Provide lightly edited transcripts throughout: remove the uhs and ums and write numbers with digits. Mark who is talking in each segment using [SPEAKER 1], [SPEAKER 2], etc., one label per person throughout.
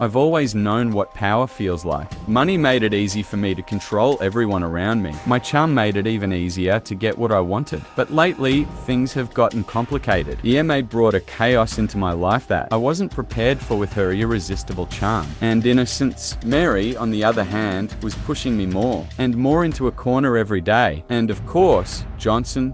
[SPEAKER 1] I've always known what power feels like. Money made it easy for me to control everyone around me. My charm made it even easier to get what I wanted. But lately, things have gotten complicated. EMA brought a chaos into my life that I wasn't prepared for with her irresistible charm and innocence. Mary, on the other hand, was pushing me more and more into a corner every day. And of course, Johnson,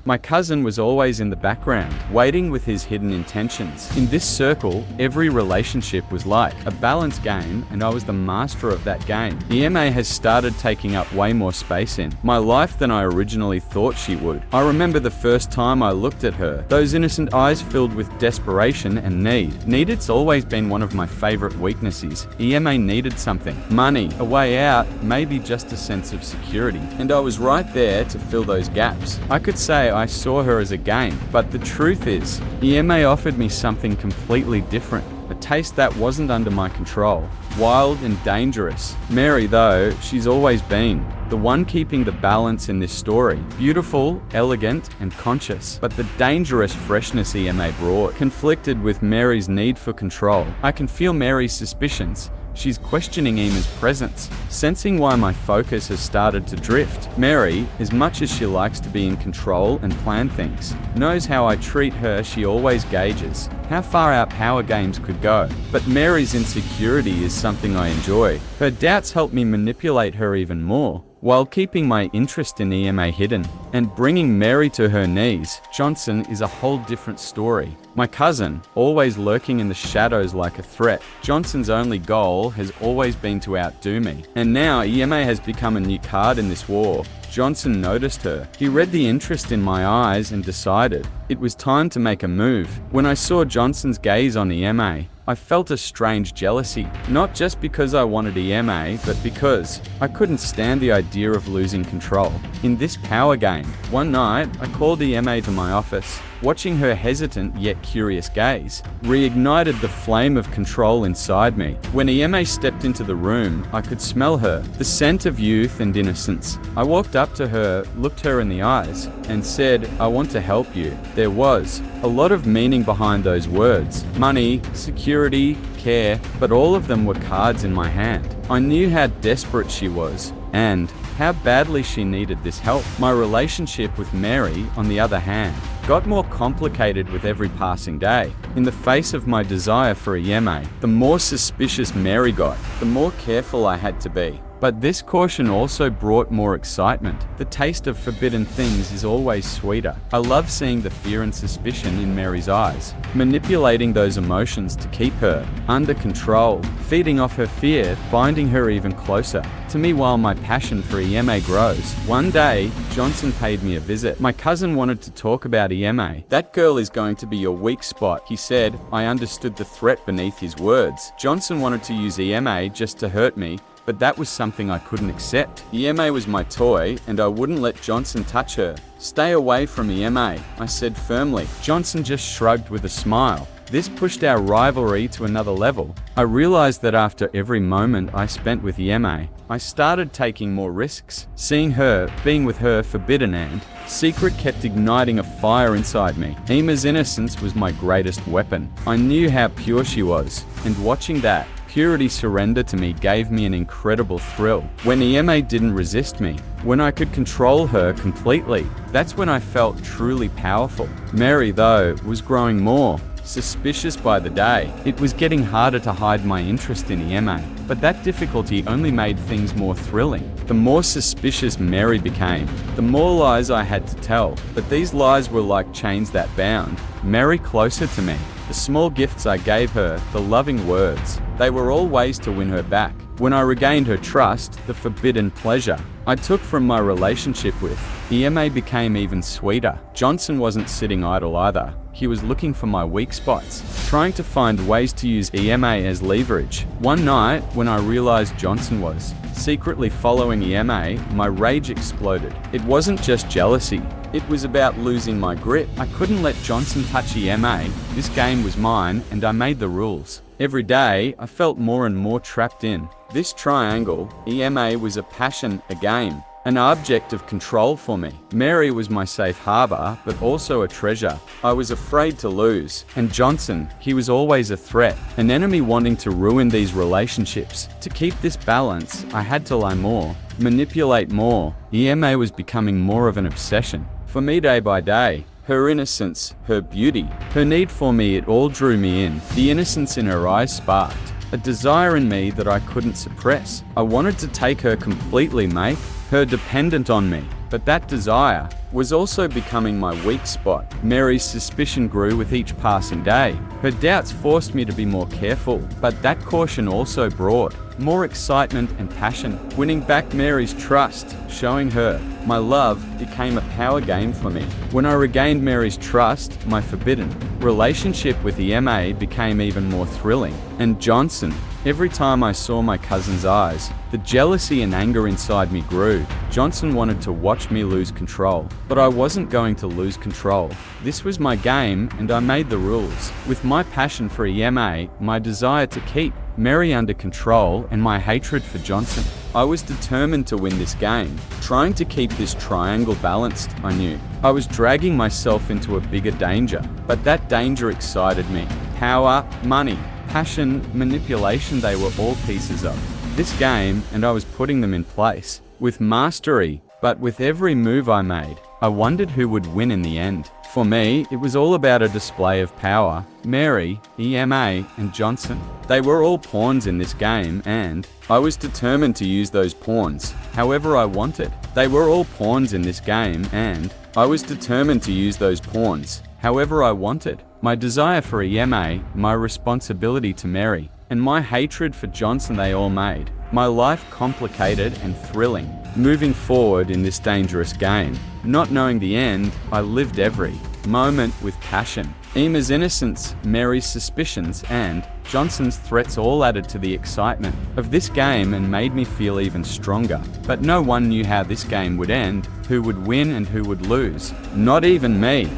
[SPEAKER 1] my cousin, was always in the background, waiting with his hidden intentions. In this circle, every relationship was like a balance game, and I was the master of that game. EMA has started taking up way more space in my life than I originally thought she would. I remember the first time I looked at her, those innocent eyes filled with desperation and need. Needed's always been one of my favorite weaknesses. EMA needed something. Money, a way out, maybe just a sense of security. And I was right there to fill those gaps. I could say I saw her as a game, but the truth is, EMA offered me something completely different. A taste that wasn't under my control. Wild and dangerous. Mary, though, she's always been the one keeping the balance in this story. Beautiful, elegant, and conscious. But the dangerous freshness EMA brought conflicted with Mary's need for control. I can feel Mary's suspicions. She's questioning Ema's presence, sensing why my focus has started to drift. Mary, as much as she likes to be in control and plan things, knows how I treat her. She always gauges how far our power games could go. But Mary's insecurity is something I enjoy. Her doubts help me manipulate her even more, while keeping my interest in EMA hidden. And bringing Mary to her knees, Johnson, is a whole different story. My cousin, always lurking in the shadows like a threat. Johnson's only goal has always been to outdo me. And now EMA has become a new card in this war. Johnson noticed her. He read the interest in my eyes and decided it was time to make a move. When I saw Johnson's gaze on EMA, I felt a strange jealousy, not just because I wanted EMA, but because I couldn't stand the idea of losing control. In this power game, one night, I called EMA to my office. Watching her hesitant yet curious gaze reignited the flame of control inside me. When EMA stepped into the room, I could smell her, the scent of youth and innocence. I walked up to her, looked her in the eyes, and said, "I want to help you." There was a lot of meaning behind those words. Money, security, care, but all of them were cards in my hand. I knew how desperate she was, and how badly she needed this help. My relationship with Mary, on the other hand, got more complicated with every passing day. In the face of my desire for EMA, the more suspicious Mary got, the more careful I had to be. But this caution also brought more excitement. The taste of forbidden things is always sweeter. I love seeing the fear and suspicion in Mary's eyes, manipulating those emotions to keep her under control, feeding off her fear, binding her even closer to me while my passion for EMA grows. One day, Johnson paid me a visit. My cousin wanted to talk about EMA. "That girl is going to be your weak spot," he said. I understood the threat beneath his words. Johnson wanted to use EMA just to hurt me, but that was something I couldn't accept. EMA was my toy, and I wouldn't let Johnson touch her. "Stay away from EMA," I said firmly. Johnson just shrugged with a smile. This pushed our rivalry to another level. I realized that after every moment I spent with EMA, I started taking more risks. Seeing her, being with her, forbidden and secret, kept igniting a fire inside me. Ema's innocence was my greatest weapon. I knew how pure she was, and watching that purity surrender to me gave me an incredible thrill. When EMA didn't resist me, when I could control her completely, that's when I felt truly powerful. Mary, though, was growing more suspicious by the day. It was getting harder to hide my interest in EMA, but that difficulty only made things more thrilling. The more suspicious Mary became, the more lies I had to tell, but these lies were like chains that bound Mary closer to me. The small gifts I gave her, the loving words, they were all ways to win her back. When I regained her trust, the forbidden pleasure I took from my relationship with EMA became even sweeter. Johnson wasn't sitting idle either. He was looking for my weak spots, trying to find ways to use EMA as leverage. One night, when I realized Johnson was secretly following EMA, my rage exploded. It wasn't just jealousy. It was about losing my grip. I couldn't let Johnson touch EMA. This game was mine, and I made the rules. Every day, I felt more and more trapped in this triangle. EMA was a passion, a game, an object of control for me. Mary was my safe harbor, but also a treasure I was afraid to lose. And Johnson, he was always a threat, an enemy wanting to ruin these relationships. To keep this balance, I had to lie more, manipulate more. EMA was becoming more of an obsession for me day by day. Her innocence, her beauty, her need for me, it all drew me in. The innocence in her eyes sparked a desire in me that I couldn't suppress. I wanted to take her completely, make her dependent on me. But that desire was also becoming my weak spot. Mary's suspicion grew with each passing day. Her doubts forced me to be more careful, but that caution also brought more excitement and passion. Winning back Mary's trust, showing her my love, became a power game for me. When I regained Mary's trust, my forbidden relationship with EMA became even more thrilling. And Johnson, every time I saw my cousin's eyes, the jealousy and anger inside me grew. Johnson wanted to watch me lose control, but I wasn't going to lose control. This was my game, and I made the rules. With my passion for EMA, my desire to keep Mary under control, and my hatred for Johnson, I was determined to win this game. Trying to keep this triangle balanced, I knew I was dragging myself into a bigger danger, but that danger excited me. Power, money, passion, manipulation, they were all pieces of this game, and I was putting them in place with mastery. But with every move I made, I wondered who would win in the end. For me, it was all about a display of power. Mary, EMA, and Johnson, they were all pawns in this game, and I was determined to use those pawns however I wanted. They were all pawns in this game, and I was determined to use those pawns however I wanted. My desire for EMA, my responsibility to Mary, and my hatred for Johnson, they all made my life complicated and thrilling. Moving forward in this dangerous game, not knowing the end, I lived every moment with passion. Ema's innocence, Mary's suspicions, and Johnson's threats all added to the excitement of this game and made me feel even stronger. But no one knew how this game would end, who would win and who would lose. Not even me.